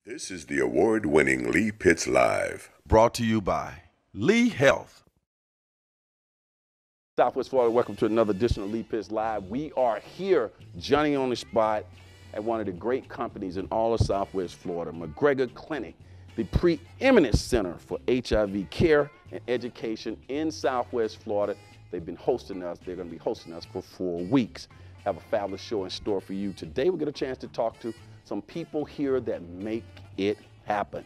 This is the award-winning Lee Pitts Live. Brought to you by Lee Health. Southwest Florida, welcome to another edition of Lee Pitts Live. We are here, Johnny on the spot, at one of the great companies in all of Southwest Florida, McGrego Clinic, the preeminent center for HIV care and education in Southwest Florida. They've been hosting us. They're going to be hosting us for 4 weeks. Have a fabulous show in store for you. Today, we'll get a chance to talk to some people here that make it happen.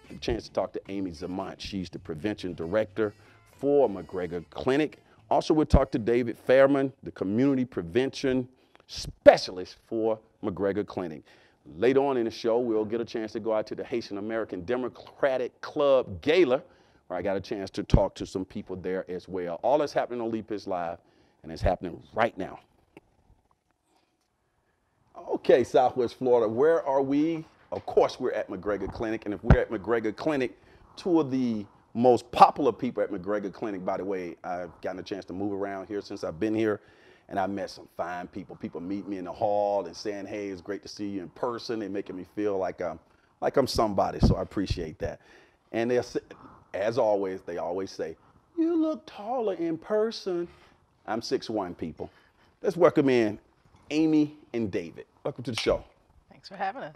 A chance to talk to Amy Zamont. She's the prevention director for McGrego Clinic. Also, we'll talk to David Fairman, the community prevention specialist for McGrego Clinic. Later on in the show, we'll get a chance to go out to the Haitian American Democratic Club Gala, where I got a chance to talk to some people there as well. All that's happening on Lee Pitts Live, and it's happening right now. Okay, Southwest Florida, where are we? Of course, we're at McGrego Clinic, and if we're at McGrego Clinic, two of the most popular people at McGrego Clinic, by the way, I've gotten a chance to move around here since I've been here, and I met some fine people. People meet me in the hall and saying, hey, it's great to see you in person. They're making me feel like I'm somebody, so I appreciate that. And they're, as always, they always say, you look taller in person. I'm 6'1", people. Let's welcome in Amy and David. Welcome to the show. Thanks for having us.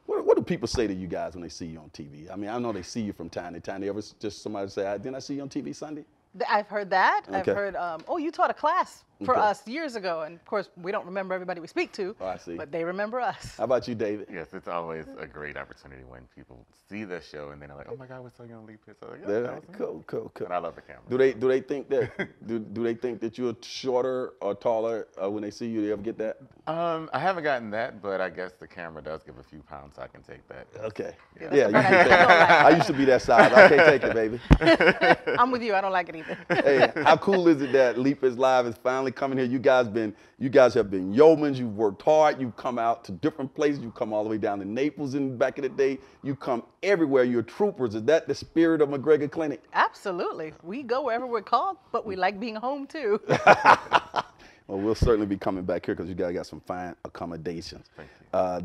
What do people say to you guys when they see you on TV? I mean, I know they see you from time to time. They ever just somebody say, didn't I see you on TV Sunday? I've heard that. Okay. I've heard, oh, you taught a class for Okay. us years ago. And of course, we don't remember everybody we speak to, Oh, I see. but they remember us. How about you, David? Yes, it's always a great opportunity when people see the show and then they're like, "Oh my God, we're so young, Lee Pitts." I'm like, Yeah, "Yeah, that was me." cool. And I love the camera. Do they think that do they think that you're shorter or taller when they see you? They ever get that? I haven't gotten that, but I guess the camera does give a few pounds, so I can take that. Okay. Yeah, Yeah, you that's can the take part I it. don't I used to be that size. I can't take it, baby. I'm with you. I don't like it either. Hey, how cool is it that Lee Pitts Live is finally coming here? You guys have been yeomans. You've worked hard. You've come out to different places. You come all the way down to Naples in back in the day. You come everywhere. You're troopers. Is that the spirit of McGrego Clinic? Absolutely. We go wherever we're called, but we like being home too. Well, we'll certainly be coming back here because you guys got some fine accommodations. Thank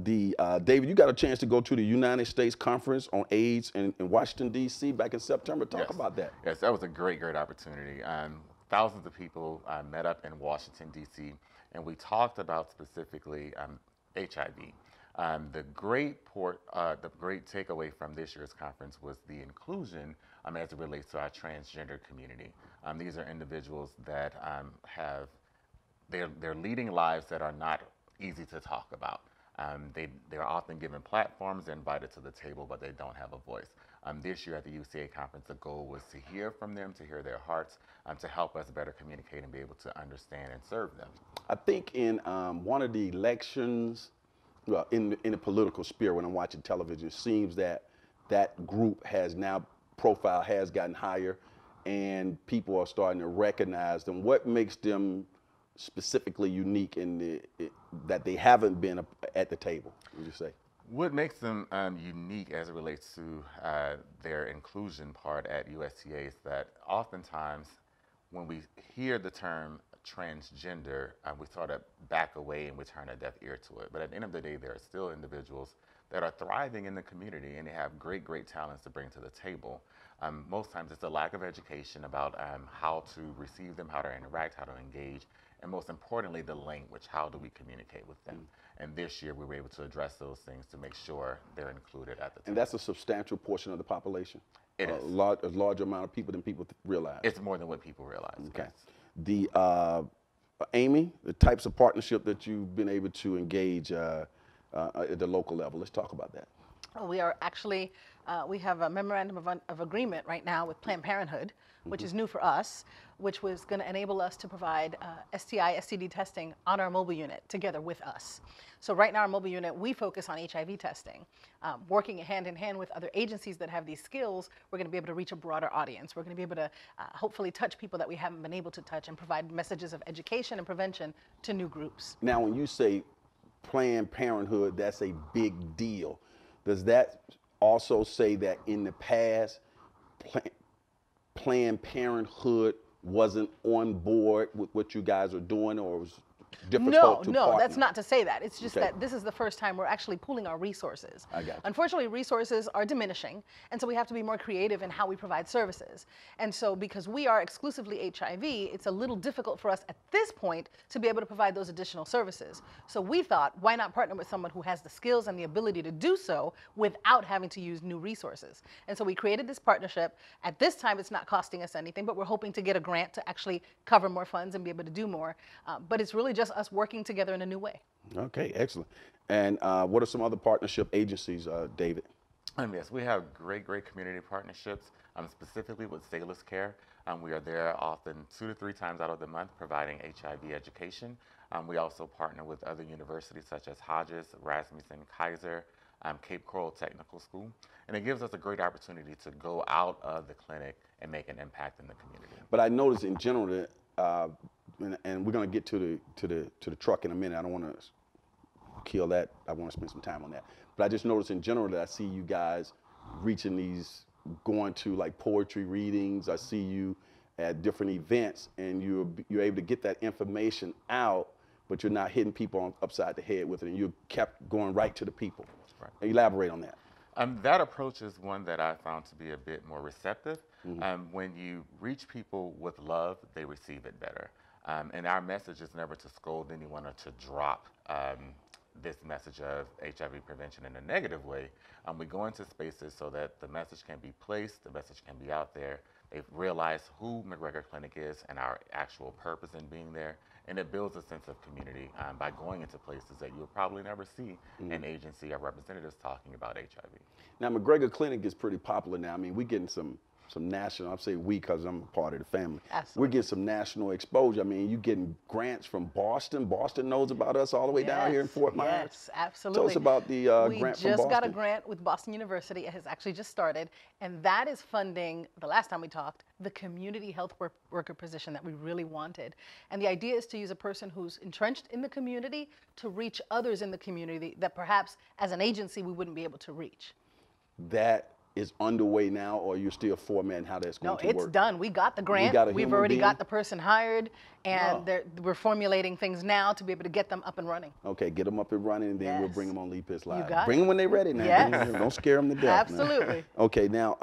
you. David, you got a chance to go to the United States Conference on AIDS in Washington, D.C. back in September. Talk Yes. about that. Yes, that was a great opportunity. Thousands of people met up in Washington, D.C., and we talked about specifically HIV. The great takeaway from this year's conference was the inclusion as it relates to our transgender community. These are individuals that they're leading lives that are not easy to talk about. They're often given platforms, they're invited to the table, but they don't have a voice. This year at the UCA conference, the goal was to hear from them, to hear their hearts, to help us better communicate and be able to understand and serve them. I think in one of the elections, well, in the political sphere, when I'm watching television, it seems that that group profile has gotten higher, and people are starting to recognize them. What makes them specifically unique in that they haven't been at the table, would you say? What makes them unique as it relates to their inclusion part at USTA is that oftentimes when we hear the term transgender, we sort of back away and we turn a deaf ear to it. But at the end of the day, there are still individuals that are thriving in the community and they have great talents to bring to the table. Most times it's a lack of education about how to receive them, how to interact, how to engage, and most importantly, the language. How do we communicate with them? And this year we were able to address those things to make sure they're included at the table. And that's a substantial portion of the population. It is. A larger amount of people than people realize. It's more than what people realize. Okay. Yes. Amy, the types of partnership that you've been able to engage at the local level, let's talk about that. We are actually, we have a memorandum of agreement right now with Planned Parenthood, which is new for us, which was going to enable us to provide STI, STD testing on our mobile unit together with us. So right now, our mobile unit, we focus on HIV testing. Working hand in hand with other agencies that have these skills, we're going to be able to reach a broader audience. We're going to be able to hopefully touch people that we haven't been able to touch and provide messages of education and prevention to new groups. Now, when you say Planned Parenthood, that's a big deal. Does that also say that in the past, Planned Parenthood wasn't on board with what you guys are doing, or was difficult to No, partner? that's not to say that. It's just Okay. that this is the first time we're actually pooling our resources. I got you. Unfortunately, resources are diminishing, and so we have to be more creative in how we provide services. And so because we are exclusively HIV, it's a little difficult for us at this point to be able to provide those additional services. So we thought, why not partner with someone who has the skills and the ability to do so without having to use new resources? And so we created this partnership. At this time, it's not costing us anything, but we're hoping to get a grant to actually cover more funds and be able to do more. But it's really just us working together in a new way. Okay, excellent. And what are some other partnership agencies, David? Yes, we have great community partnerships, specifically with Salus Care. We are there often 2 to 3 times out of the month providing HIV education. We also partner with other universities such as Hodges, Rasmussen, Kaiser, Cape Coral Technical School. And it gives us a great opportunity to go out of the clinic and make an impact in the community. But I noticed in general that, and we're going to get to the truck in a minute. I don't want to kill that. I want to spend some time on that. But I just noticed in general that I see you guys reaching these, going to like poetry readings. I see you at different events, and you're able to get that information out, but you're not hitting people upside the head with it, and you kept going right to the people. Right. Elaborate on that. That approach is one that I found to be a bit more receptive. When you reach people with love, they receive it better. And our message is never to scold anyone or to drop this message of HIV prevention in a negative way. We go into spaces so that the message can be placed, the message can be out there. They realize who McGrego Clinic is and our actual purpose in being there. And it builds a sense of community by going into places that you'll probably never see an agency or representatives talking about HIV. Now, McGrego Clinic is pretty popular now. I mean, we're getting some national, I'll say we because I'm a part of the family. Absolutely. We're getting some national exposure. I mean, you're getting grants from Boston. Boston knows about us all the way down here in Fort Myers. Yes, absolutely. Tell us about the grant from Boston. We just got a grant with Boston University. It has actually just started, and that is funding, the last time we talked, the community health worker position that we really wanted. And the idea is to use a person who's entrenched in the community to reach others in the community that perhaps as an agency we wouldn't be able to reach. That is underway now, or you're still formatting how that's going to work? No, it's done. We got the grant. We've already got the person hired, and we're formulating things now to be able to get them up and running. Okay, get them up and running, and then we'll bring them on Leap It's Live. got Bring them when they're ready now. Yes. Don't scare them to death. Absolutely. Okay, now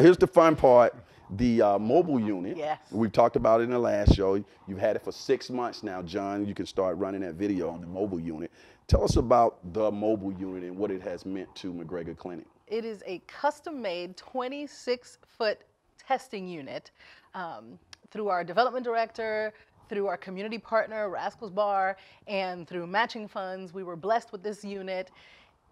here's the fun part. The mobile unit. Yes. We talked about it in the last show. You've had it for 6 months now, John. You can start running that video on the mobile unit. Tell us about the mobile unit and what it has meant to McGrego Clinic. It is a custom-made 26-foot testing unit through our development director, through our community partner, Rascals Bar, and through matching funds. We were blessed with this unit.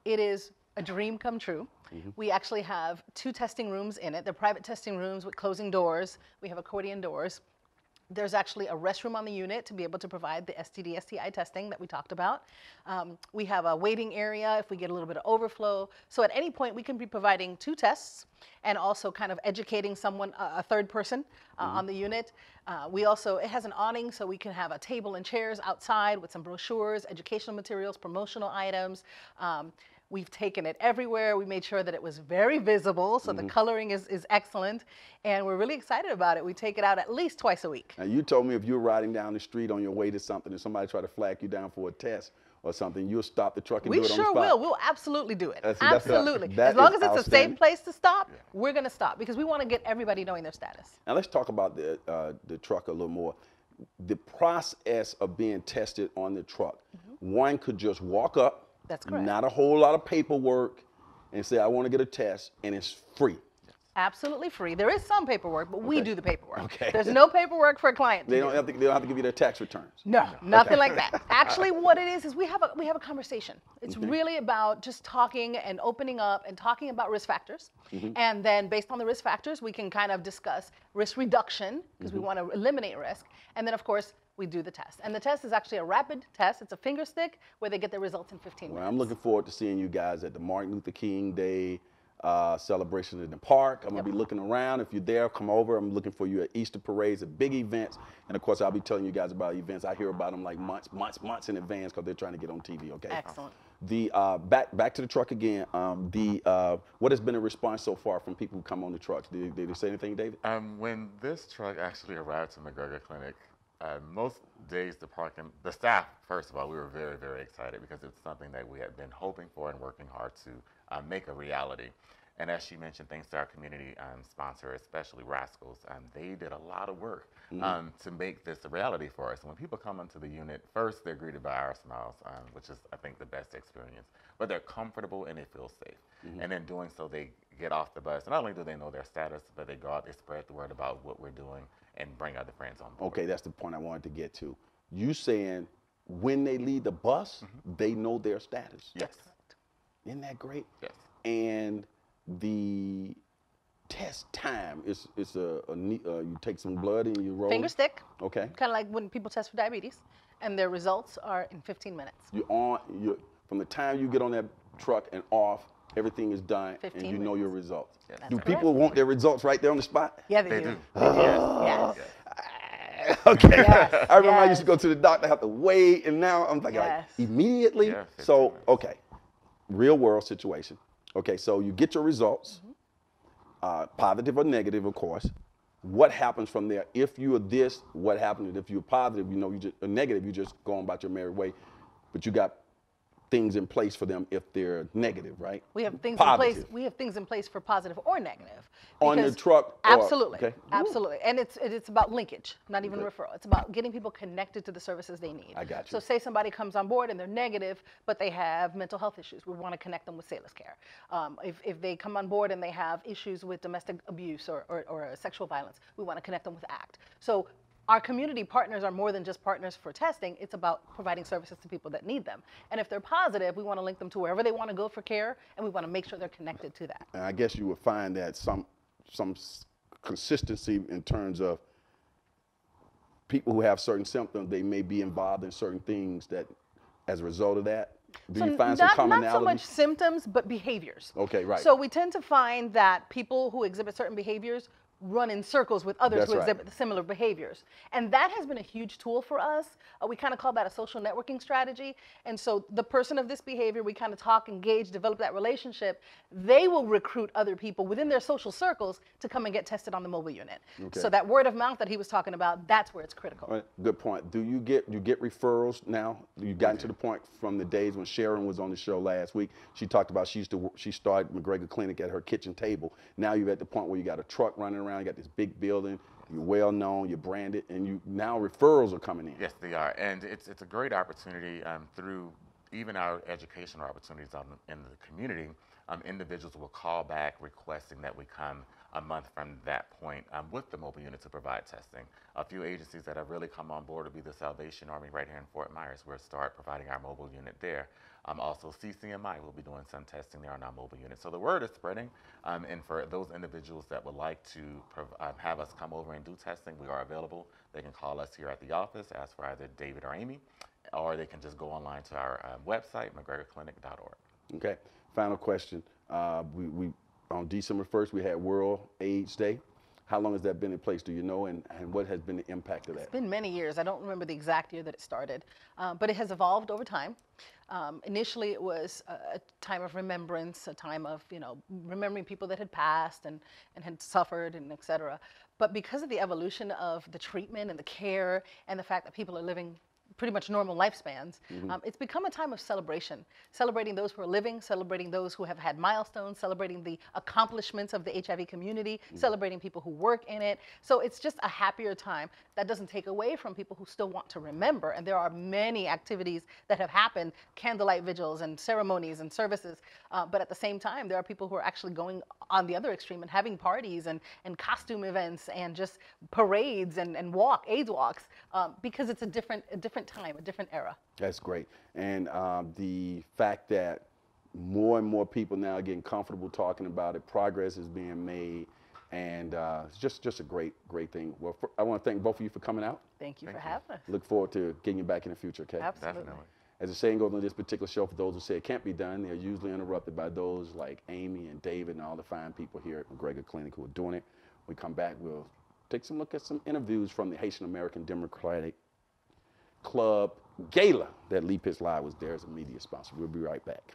It is a dream come true. We actually have 2 testing rooms in it. They're private testing rooms with closing doors. We have accordion doors. There's actually a restroom on the unit to be able to provide the STD, STI testing that we talked about. We have a waiting area if we get a little bit of overflow. So at any point, we can be providing 2 tests and also kind of educating someone, a third person on the unit. It has an awning so we can have a table and chairs outside with some brochures, educational materials, promotional items. We've taken it everywhere. We made sure that it was very visible, so the coloring is excellent, and we're really excited about it. We take it out at least twice a week. Now, you told me if you're riding down the street on your way to something and somebody try to flag you down for a test or something, you'll stop the truck and do it on the spot. We sure will. We'll absolutely do it. Absolutely. As long as it's a safe place to stop, we're going to stop because we want to get everybody knowing their status. Now, let's talk about the truck a little more. The process of being tested on the truck. One could just walk up. That's correct. Not a whole lot of paperwork, and say, I want to get a test, and it's free. Absolutely free. There is some paperwork, but we do the paperwork. Okay. There's no paperwork for a client. They don't have to give you their tax returns. No, nothing like that. Actually, what it is we have a conversation. It's really about just talking and opening up and talking about risk factors. And then based on the risk factors, we can kind of discuss risk reduction because we want to eliminate risk. And then, of course, we do the test. And the test is actually a rapid test. It's a finger stick where they get their results in 15 minutes. Well, I'm looking forward to seeing you guys at the Martin Luther King Day celebration in the park. I'm going to be looking around. If you're there, come over. I'm looking for you at Easter parades, at big events. And, of course, I'll be telling you guys about events. I hear about them like months in advance because they're trying to get on TV, okay? Excellent. The back to the truck again. What has been the response so far from people who come on the trucks? Did they say anything, David? When this truck actually arrived to McGrego Clinic, Most days the staff, first of all, we were very, very excited because it's something that we had been hoping for and working hard to make a reality. And as she mentioned, thanks to our community sponsor, especially Rascals, they did a lot of work to make this a reality for us. And when people come into the unit, first they're greeted by our smiles, which is, I think, the best experience. But they're comfortable and they feel safe. And in doing so, they get off the bus. Not only do they know their status, but they go out, they spread the word about what we're doing and bring other friends on board. Okay, that's the point I wanted to get to. You saying when they leave the bus, they know their status. Yes. Isn't that great? Yes. And the test time is you take some blood and you roll Finger stick. Okay. Kind of like when people test for diabetes, and their results are in 15 minutes. From the time you get on that truck and off, everything is done, 15 and you know minutes. your results. Yes. Do That's people want their results right there on the spot? Yeah, They do. Yes. Okay. Yes, I remember I used to yes. go to the doctor, have to wait, and now I'm like Yes. immediately. Yeah, 15 so minutes. okay, real world situation. Okay, so you get your results, positive or negative, of course. What happens from there? If you are this, what happens? If you're positive, you know, you just negative, you just go on about your merry way. But you got things in place for them if they're negative, right? We have things Positive. in place. We have things in place for positive or negative. On your because- truck or- Absolutely. okay. Absolutely. And it's about linkage, not even referral. It's about getting people connected to the services they need. I got you. So say somebody comes on board and they're negative, but they have mental health issues. We want to connect them with Sailor's Care. If they come on board and they have issues with domestic abuse or sexual violence, we want to connect them with ACT. So our community partners are more than just partners for testing. It's about providing services to people that need them. And if they're positive, we want to link them to wherever they want to go for care, and we want to make sure they're connected to that. And I guess you would find that some consistency in terms of people who have certain symptoms, they may be involved in certain things that, as a result of that, do you find some commonalities? Not so much symptoms, but behaviors. Okay, right. So we tend to find that people who exhibit certain behaviors run in circles with others That's who right. exhibit similar behaviors. And that has been a huge tool for us. We kind of call that a social networking strategy. And so the person of this behavior, we kind of talk, engage, develop that relationship. They will recruit other people within their social circles to come and get tested on the mobile unit. Okay. So that word of mouth that he was talking about, that's where it's critical. All right, good point. Do you get referrals now? You gotten to the point from the days when Sharon was on the show last week. She talked about she started McGrego Clinic at her kitchen table. Now you're at the point where you got a truck running around, you got this big building, you're well known, you're branded, and now referrals are coming in. Yes, they are, and it's a great opportunity through even our educational opportunities in the community. Individuals will call back requesting that we come a month from that point with the mobile unit to provide testing. A few agencies that have really come on board will be the Salvation Army right here in Fort Myers. We'll start providing our mobile unit there. Also, CCMI will be doing some testing there on our mobile unit. So the word is spreading, and for those individuals that would like to have us come over and do testing, we are available. They can call us here at the office, ask for either David or Amy, or they can just go online to our website, McGregorClinic.org. Okay, final question. We on December 1st, we had World AIDS Day. How long has that been in place, do you know, and what has been the impact of that? It's been many years. I don't remember the exact year that it started, but it has evolved over time. Initially, it was a time of remembrance, a time of, remembering people that had passed and had suffered and et cetera. But because of the evolution of the treatment and the care and the fact that people are living pretty much normal lifespans, it's become a time of celebration, celebrating those who are living, celebrating those who have had milestones, celebrating the accomplishments of the HIV community, celebrating people who work in it. So it's just a happier time. That doesn't take away from people who still want to remember. And there are many activities that have happened, candlelight vigils and ceremonies and services. But at the same time, there are people who are actually going on the other extreme and having parties and costume events and just parades and AIDS walks, because it's a different time, a different era. That's great. And the fact that more and more people now are getting comfortable talking about it, progress is being made, and it's just a great thing. Well, I want to thank both of you for coming out. Thank you for having us. Look forward to getting you back in the future, okay? Absolutely. Definitely. As the saying goes on this particular show, for those who say it can't be done, they're usually interrupted by those like Amy and David and all the fine people here at McGrego Clinic who are doing it. When we come back, we'll take some look at some interviews from the Haitian American Democratic Club Gala that Lee Pitts Live was there as a media sponsor. We'll be right back.